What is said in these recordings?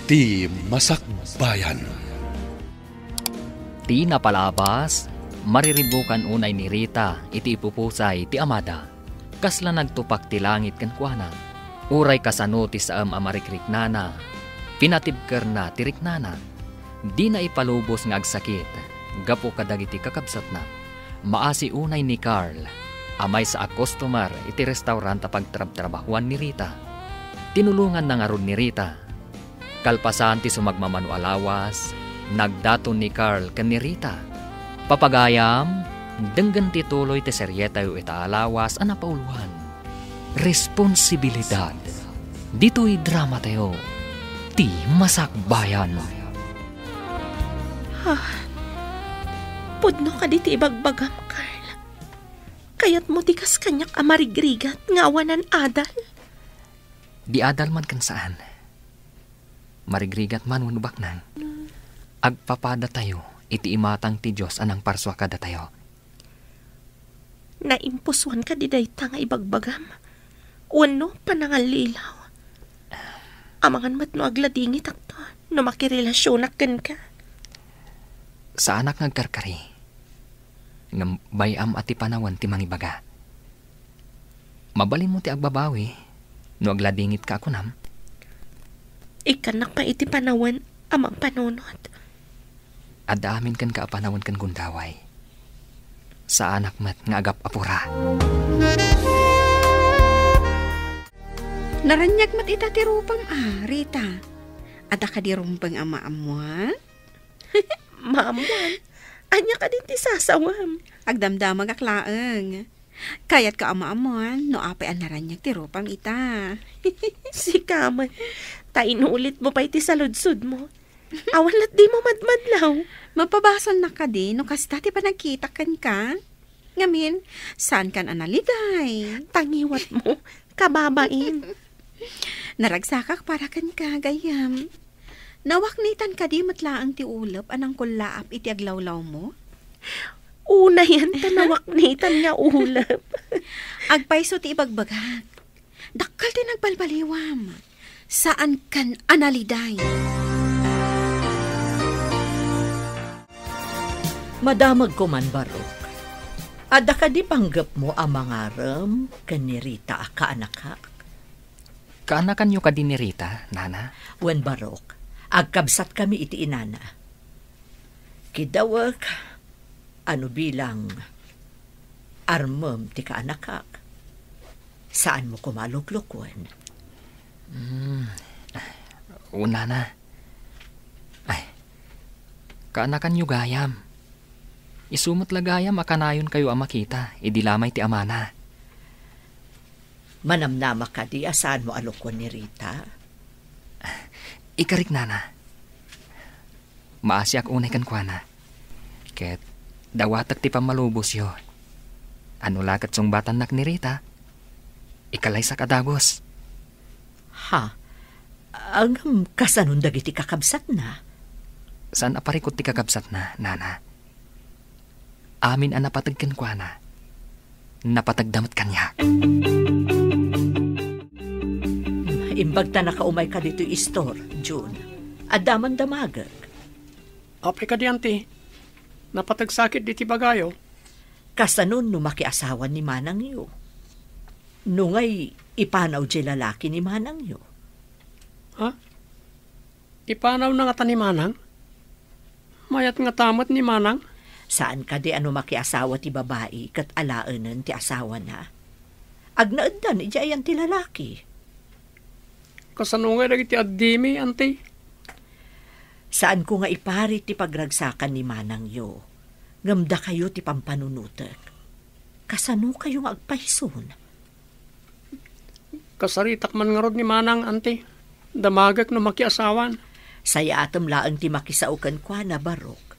Ti Masakbayan. Ti napalabas, mariribukan unay ni Rita, iti ipupusay ti amada. Kasla nagtupak ti langit kan kuana. Uray kasano ti saam amarikriknana. Pinatibker na ti riknana. Di na ipalubos nga agsakit. Gapo kadagiti kakabsat na. Maasi unay ni Carl. Amay sa customer iti restaurant pagtrab-trabahuan ni Rita. Tinulungan na nga ron ni Rita. Kalpasan ti sumagmamano alawas, nagdaton ni Carl kan ni Rita. Papagayam, denggan ti tuloy ti seryeta yu ita alawas anapauluhan. Responsibilidad. Dito'y drama tayo. Ti Masakbayan. Pudno ka di ti ibagbagam, Carl. Kayat mo tikas kanyak amarigrigat nga awanan adal. Di adal man kan saan. Marigrigat man wanubak nang. Agpapada tayo, iti imatang ti Diyos anang parswa kada tayo. Naimpuswan ka di dayta nga ibagbagam. Wano panangalilaw. Amangan mat no agladingit akto, no makirelasyonak kan ka. Sa anak nagkarkari. Ngam bayam ati panawan ti mangibaga. Mabalin mo ti agbabawi, no agladingit ka ako nam. Ikanak pa iti panawan amang panunod. Adaamin kan ka panawan kan gundaway. Sa anak mat nga agap apura. Naranyag mat ita ti rupang Rita. Ada ka di rumpang ama-amuan? Maamuan, anya ka din ti sasawam. Agdamdamag aklaeng. Kayat ka ama-amuan, no apay ang naranyag ti rupang ita. Si Kamay, tainulit mo pa iti saludsud mo. Awalat di mo madmadlaw. Mapabasal na ka di, no kasta ti panagkita kan ka. Ngamin, saan kan analiday? Tangiwat mo, kababain. Naragsakak para kan ka, gayam. Nawaknitan ka di matlaang ti ulap anang kulaap iti aglawlaw mo? Una yan tanawaknitan nga ulap. Agpaiso ti ibagbagag. Dakkal ti nagbalbaliwam. Saan kan analiday? Madamag ko man barok. Ada ka di panggap mo ang mga ram kanirita kaanakak? Kaanakan nyo ka din ni Rita, nana? Wen barok, agkabsat kami iti inana. Kidawak, ano bilang armam ti kaanakak? Saan mo kumaluklukwan? Una na. Ay, kaanakan nyo gayam. Isumot lagayam akanayon kayo ang makita, idilamay ti amana. Manamnama ka di asaan mo alukwan ni Rita? Ikarik nana. Maasyak unay kan kuana. Ket dawatak ti pamalubos yo. Ano lakat song batan nak ni Rita? Ikalay sa kadagos. Ha? Ang kasanong dagiti kakabsat na? Saan aparikot ti kakabsat na, nana? Amin ang napatagkan kuana. Napatagdamat kanya. Imbag ta nakaumay ka dito istor, June. Adaman damagag. Apay ka diyanti. Napatagsakit di ti bagayo. Kasanon no makiasawan ni manang yo. Nungay ipanaw di lalaki ni manang yo. Ha? Ipanaw na nga ta ni manang? Mayat nga tamat ni manang? Saan ka di ano makiasawa ti babae kat alaanan ti asawa na? Agnaaddan iti ayan ti lalaki. Kasanungay dagiti addimi, ante? Saan ko nga ipari ti pagragsakan ni manang yo? Ngamda kayo ti pampanunutek. Kasano kayo nga agpahison? Kasaritak man nga rod ni manang, ante. Damagak no makiasawan. Saya atam laang ti makisaukan kwa na barok.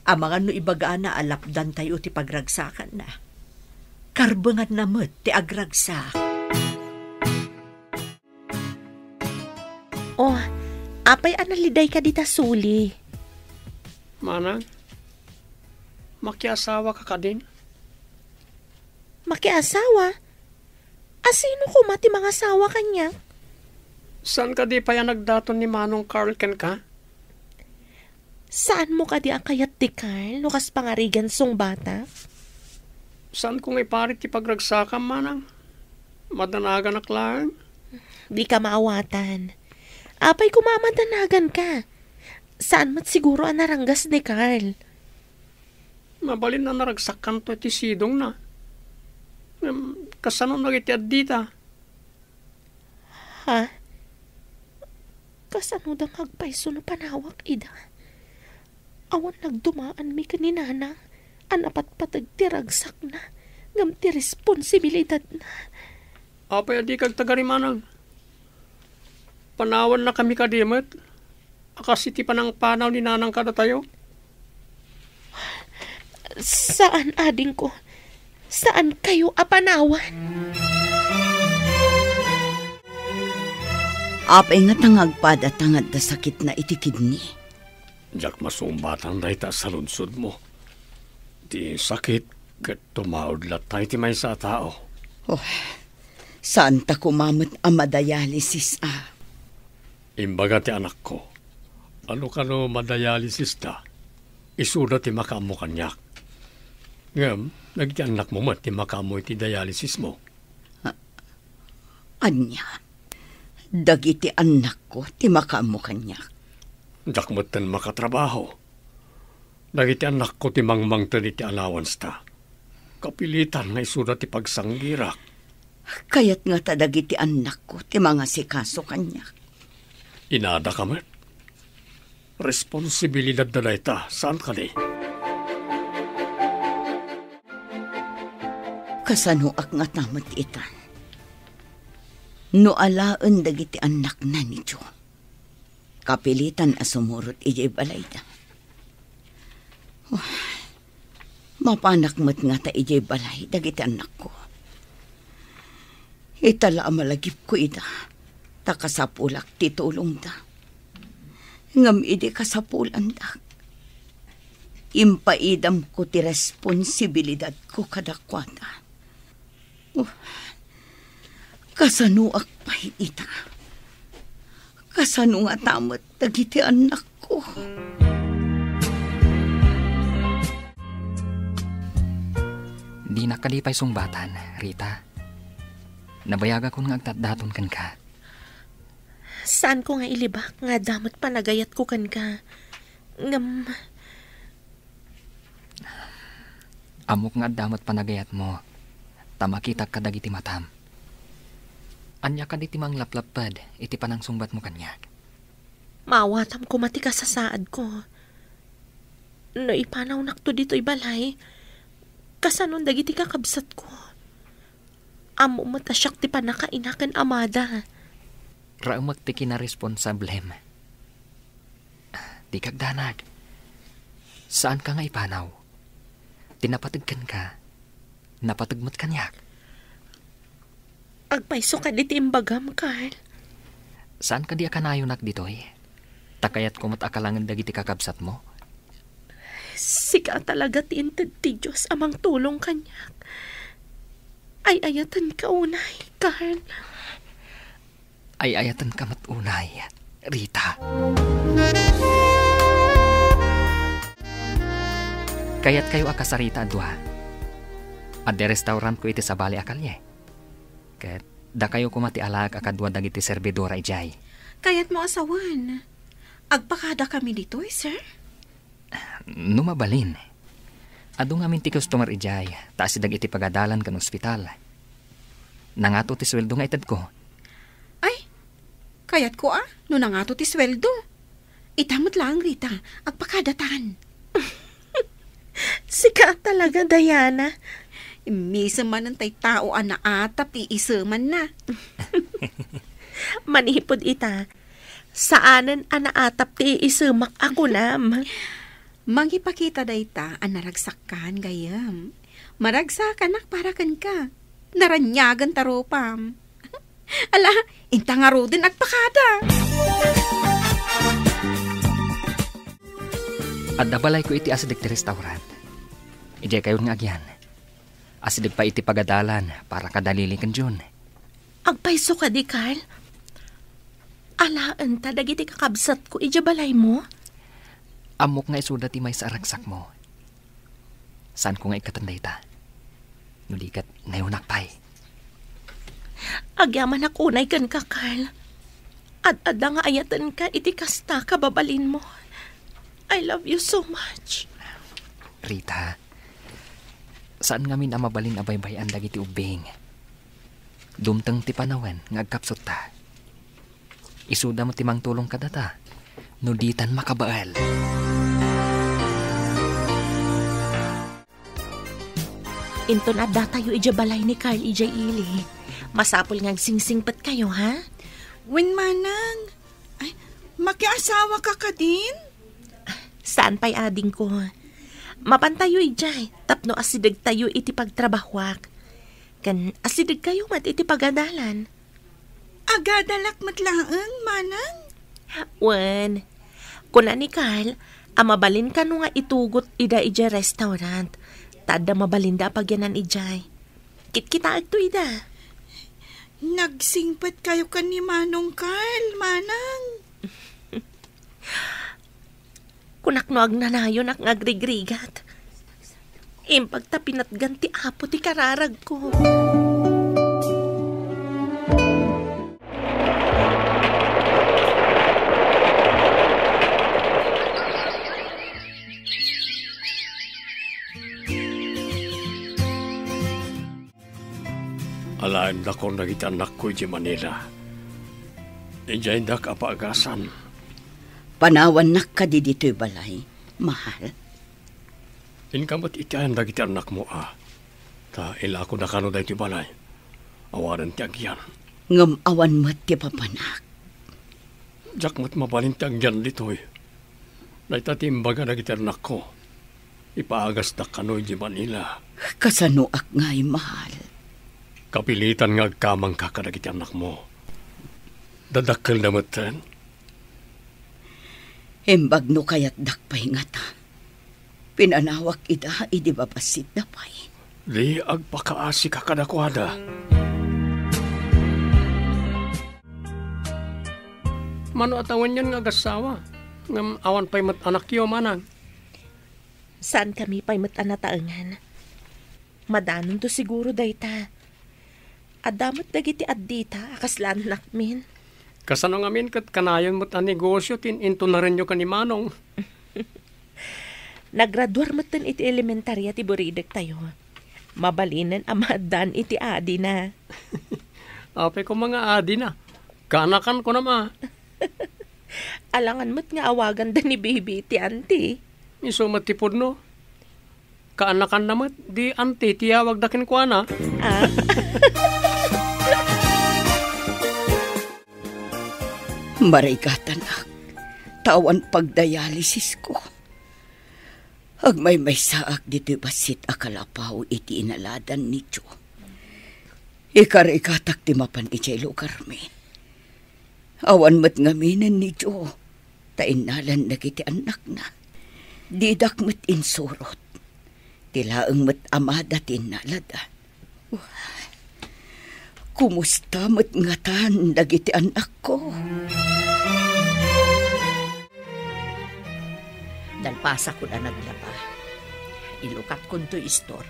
Amangan no ibagaan na alapdan tayo ti pagragsakan na. Karbangan na met ti agragsak. Oh, apay analiday ka dita suli. Manang, makiasawa ka din? Makiasawa? Asino ko mati mga asawa kanya? Saan ka di pa yan nagdaton ni Manong Carl ken ka? Saan mo ka di akayat di Carl? Lukas pangarigan song bata? Saan kong iparit ti pagragsakam, Manang? Madanagan aklaan? Di ka maawatan. Apay kumamadanagan ka. Saan mat siguro ang naranggas ni Carl? Mabalin na naragsakan to ti sidong na. Kasano nagitiad dita? Ha? Kasano dang agpaiso no panawak, Ida? Awan nagdumaan mi kaninana. Anapat patag tiragsak na. Ngam ti responsibilidad na. Apay adi kag tagarimanang. Panawan na kami kadimot. Akasiti pa ng panaw ni nanang kada tayo. Saan ading ko? Saan kayo apanawan? Apay nga tangagpada tangad da sakit na itikid ni. Diyak masumbatan dahi ta sa lunsod mo. Di sakit kat tumaod latay ti may sa tao. Oh, saan ta kumamot ang madayalisis Imbaga ti anak ko. Ano ka no madayalisis ta? Isuda ti makamo kanyak. Ngam, nagtianak mo mat ti makamo ti dialysis mo. Anya, dagiti anak ko ti makamo kanyak. Dakmatan makatrabaho. Dagiti anak ko ti mangmang ti allowance ta. Kapilitan nga isuda ti pagsanggirak. Kayat nga ta dagiti anak ko ti mga sikaso kanyak. Inada ka mat. Responsibilidad na ta. Saan ka di? Kasano ak nga tamat itan. No alaan dagiti anak na ni Jo. Kapilitan asumurot ijay balayda. Oh, mapanak mat nga ta ijay balay dagiti anak ko. Itala malagip ko ida. Takasapulak titulong da. Ngam ide kasapulan da. Impaidam ko ti responsibilidad ko kadakwata. Kasanuak pa ita. Kasano nga tamat dagiti anak ko. Di nakalipay sungbatan, Rita. Nabayaga ko nga agtatdaton kan ka. Saan ko nga ilibak nga damot panagayat ko kan ka? Ngam... Amok nga damot panagayat mo. Tamakita ka dagiti matam. Anya ka di timang laplapad, iti panang sungbat mo kanyak. Maawatam ko mati ka sa saad ko. No ipanaw nakto dito ibalay, kasanon dagiti kakabsat ko. Amo matasyak ti panakainakan amada. Raumak ti kinaresponsablem. Di kagdanag. Saan ka nga ipanaw? Tinapatagkan ka. Napatagmat kanyak. Agpaiso ka diti imbagam, Carl. Saan ka di akanayonak ditoy? Takayat kumot akalangan dagiti kakabsat mo? Sika talaga tinted ti Diyos amang tulong kanyak. Ay ayatan ka unay, Carl. Ay ayatan ka matunay, Rita. Kayat kayo akasarita adwa. At de restaurant ko iti sa bali akalye. Ket da kayo kumati alag akadwa dagiti servidora ijay. Kayat mo asawan. Agpakada kami dito, sir. Numabalin. Adu nga ti customer ijay, taas dagiti pagadalan kan ospital. Nangato ti sweldo nga itad ko. Ay, kayat ko no nangato ti sweldo. Itamot lang, Rita, agpakadatan. Sika talaga, Diana. Misa man ang tay tao na atap, iisaman na. Manipod ita. Saanan anaatap ti isumak ako nam. Mangipakita dayta ang naragsakan gayam. Maragsakan para kan ka. Naranyagan taropam. Ala, inta nga ro din agpakada. At dabalay ko iti asidik ti restaurant. Ijay kayo nga agyan. Asidig pa iti pagadalan para kadalili kan June. Agpaiso ka di, Carl. Alaan ta, dagiti kakabsat ko, balay mo? Amok nga isuda ti may sa aragsak mo. Saan ko nga ikatanday ta? Nulikat ngayon nakpay. Agyaman akunay kan ka, Carl. Ad-ada nga ayatan ka, iti kasta ka babalin mo. I love you so much. Rita, saan nga min mabalin abay-bayan dagiti ubing? Dumtang ti panawan, ngagkapsot ta. Isuda mo timang tulong ka data, nuditan makabaal. Inton adda tayo balay ni Carl Ili. Masapol ngang singsingpat kayo, ha? Wen manang, ay, makiasawa ka ka din? Saan pa'y ading ko? Mapantayo tapno asidag tayo iti pagtrabahwak. Kan asidag kayo mat iti pagadalan. Agadalak matlaang, manang? Wen, kuna ni Carl, mabalin ka nga itugot ida restaurant. Tada mabalinda pagyanan ijay. Kit-kita agto ida. Nagsingpat kayo kan ni Manong Carl, manang. Kunaknoag na nayon ak ngagrigrigat. Impagta pinatgan ti apo ti kararag ko. Alain da ko nagiti anak ko di Manila. Diyan da kapaagasan. Panawan nak ka di dito'y balay, mahal. Inkamot itihan dagiti anak mo Ta ila ko na kano da iti balay. Awaran ti agyan. Ngam awan mat ti papanak. Jak mat mabalin ti agyan dito'y. Naita timbaga dagiti anak ko. Ipaagas da kano di Manila. Kasano ak ngay mahal. Kapilitan nga agkamang kakadagiti anak mo. Dadakkel na matan. Embag no kayat dakpay nga ta. Pinanawak ida, idi babasit na pay. Di agpakaasi kakadakwada. Mano atawan yan nga gasawa. Ngam awan pa'y mat anak yo manang. Saan kami pa'y mat anataangan? Madanon to siguro dayta. Adamat dagiti addita, akaslan nakmin. Kasano ngamin kat kanayon mo't ang negosyo, into na rin nyo kanimanong. Nagraduar mo't iti elementarya ti Buridek tayo. Mabalinan amadan iti adi na. Ape ko mga adi na. Kanakan ko naman. Alangan mo't nga awagan da ni baby iti auntie. Iso matipod no. Kaanakan naman, di auntie, tiyawag dakin ko na. Marigatan ak, tawan pagdialysis ko. Agmay saak dito'y basit akalapaw iti inaladan ni Jo. Ikar-ikatak ti mapan iti lugar mi. Awan mat ngaminan ni Jo, tainalan nagiti anak na. Didak mat insurot, tilaang mat amada tinalada. Kumusta mat ngatan dagiti anak ko? Dalpasa ko na naglaba. Ilukat ko to istor.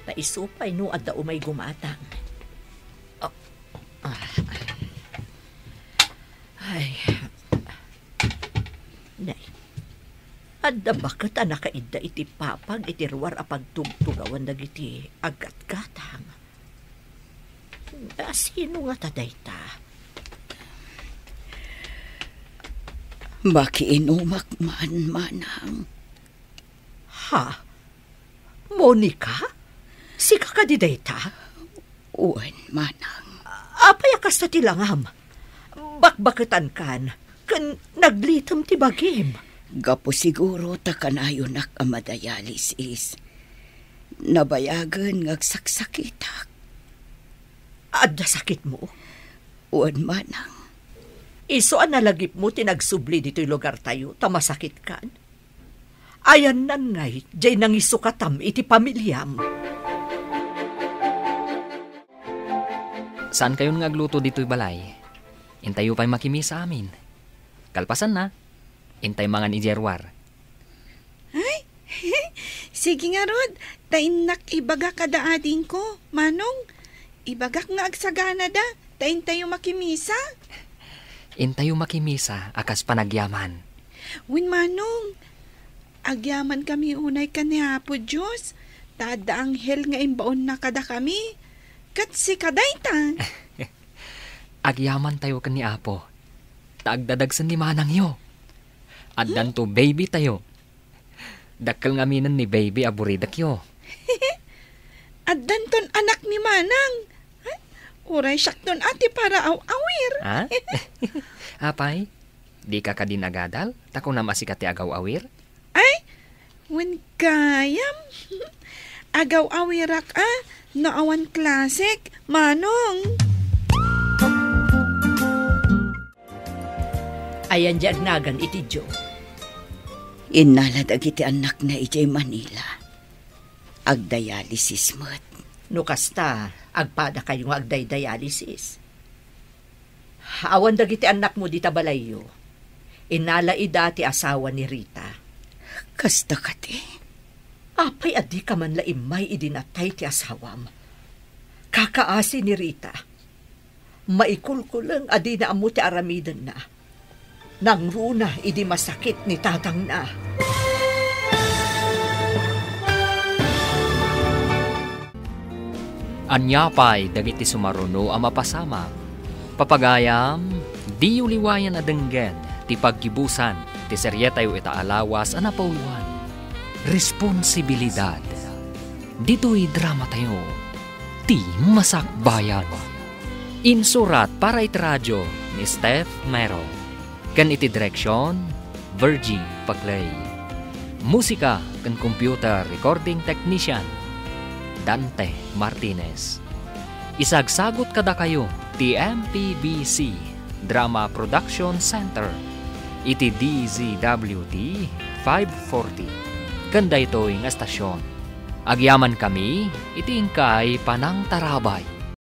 Naisupay no at umay gumatang. Ay. Nay. Adda bakit nakaida iti papag iti ruwar apagtugtugawan dagiti agat-gatang. Sino nga taday ta? Makiinumak man, manang. Ha? Monica? Si kakadiday ta? Uwan, manang. Apay akas na tilangam. Bakbakitan kan, kan naglitam ti bagim. Gapo siguro takanayonak amadayalis nabayagan ngagsaksakitak. Adda sakit mo? Uwan, manang. Iso ang nalagip mo tinagsubli dito'y lugar tayo, tamasakit kan. Ayan nan ngay, jay nang isukatam iti pamilyam. Saan kayo ngagluto dito'y balay? intayo pa'y makimi sa amin. Kalpasan na, intay mga ni Jerwar. Ay, sige nga Rod, tainak ibaga kada ading ko. Manong, ibagak nga agsagana da, tain tayo makimisa. Intayo makimisa, akas panagyaman. Win Manong, agyaman kami unay ka ni Apo Diyos. Tada anghel nga imbaon na kada kami. Kat si kaday ta. Agyaman tayo kan ni Apo. Taagdadagsan ni Manang yo. At danto baby tayo. Dakkel nga minan ni baby aburidak yo. At danton anak ni Manang. Uray sakton ati para awir. Ha? Apay, di ka kadin agadal? Tako na masikati agaw-awir? Ay, when kayam. Agaw-awirak naawan klasik, Manong. Ayan dyan nagan iti Jo. Inalad iti anak na iti Manila. Agdialysis mo't. No kasta, agpada kayo nga agday-dialysis. Awan dagiti anak mo di tabalayo. Inala idati asawa ni Rita. Kasta kati. Apay adi ka man laimay idinatay ti asawam. Kakaasi ni Rita. Maikulkulang adi na amo ti aramidan na. Nang runa idi masakit ni tatang na. Anyapay dagiti sumaruno ang mapasama. Papagayam, di uliwayan adenggen, ti paggibusan, ti seryetayo itaalawas anapauwan. Responsibilidad. Dito'y drama tayo. Ti Masakbayan. Insurat para iti radyo ni Steph Mero. Kan iti direksyon, Virgie Paglay. Musika kan computer recording technician, Dante Martinez. Isagsagot kada kayo ti MPBC Drama Production Center. Iti DZWT 540. Ganda ito yung estasyon. Agyaman kami, iti ingkay panang tarabay.